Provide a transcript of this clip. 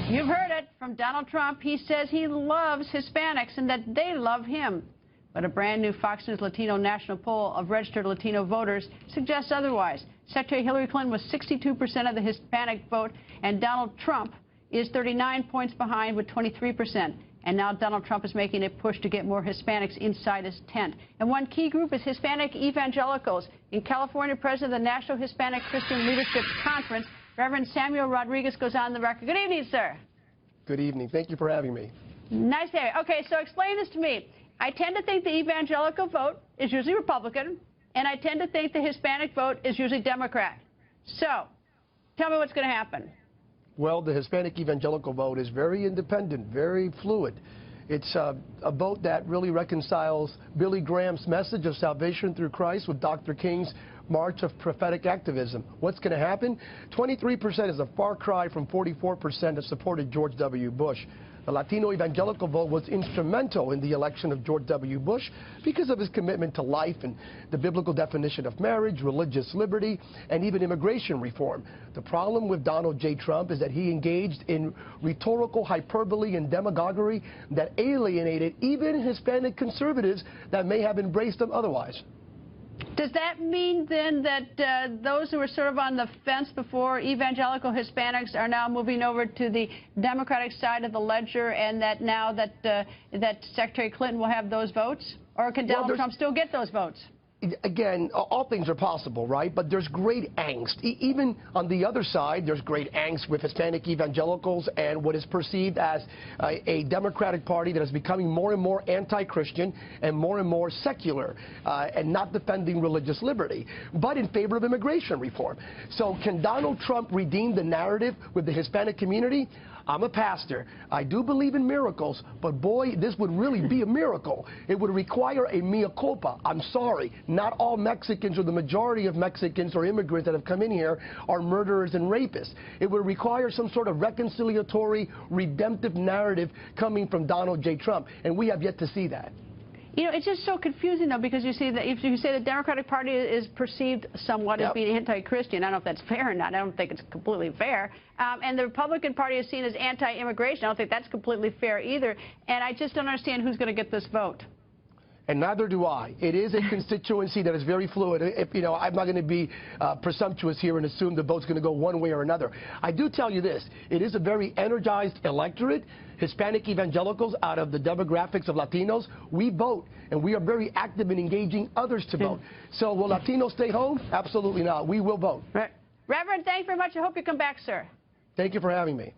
You've heard it from Donald Trump. He says he loves Hispanics and that they love him. But a brand new Fox News Latino national poll of registered Latino voters suggests otherwise. Secretary Hilary Clinton was 62% of the Hispanic vote, and Donald Trump is 39 points behind with 23%. And now Donald Trump is making a push to get more Hispanics inside his tent. And one key group is Hispanic evangelicals. In California, President of the National Hispanic Leadership Conference, Reverend Samuel Rodriguez, goes on the record. Good evening, sir. Good evening. Thank you for having me. Nice to have you. Okay, so explain this to me. I tend to think the evangelical vote is usually Republican, and I tend to think the Hispanic vote is usually Democrat. So, tell me what's going to happen. Well, the Hispanic evangelical vote is very independent, very fluid. It's a vote that really reconciles Billy Graham's message of salvation through Christ with Dr. King's march of prophetic activism. What's going to happen? 23% is a far cry from 44% that supported George W. Bush. The Latino evangelical vote was instrumental in the election of George W. Bush because of his commitment to life and the biblical definition of marriage, religious liberty, and even immigration reform. The problem with Donald J. Trump is that he engaged in rhetorical hyperbole and demagoguery that alienated even Hispanic conservatives that may have embraced him otherwise. Does that mean then that those who were sort of on the fence before, evangelical Hispanics, are now moving over to the Democratic side of the ledger, and that now that Secretary Clinton will have those votes? Or can Donald Trump still get those votes? Again, all things are possible, right? But there's great angst. Even on the other side, there's great angst with Hispanic evangelicals and what is perceived as a Democratic Party that is becoming more and more anti-Christian and more secular and not defending religious liberty, but in favor of immigration reform. So can Donald Trump redeem the narrative with the Hispanic community? I'm a pastor. I do believe in miracles, but boy, this would really be a miracle. It would require a mea culpa. I'm sorry. Not all Mexicans, or the majority of Mexicans or immigrants that have come in here, are murderers and rapists. It would require some sort of reconciliatory, redemptive narrative coming from Donald J. Trump, and we have yet to see that. You know, it's just so confusing, though, because you see that if you say the Democratic Party is perceived somewhat as being anti-Christian, I don't know if that's fair or not. I don't think it's completely fair. And the Republican Party is seen as anti-immigration. I don't think that's completely fair either. And I just don't understand who's going to get this vote. And neither do I. It is a constituency that is very fluid. I'm not going to be presumptuous here and assume the vote's going to go one way or another. I do tell you this. It is a very energized electorate. Hispanic evangelicals, out of the demographics of Latinos, we vote, and we are very active in engaging others to vote. So will Latinos stay home? Absolutely not. We will vote. Right. Reverend, thank you very much. I hope you come back, sir. Thank you for having me.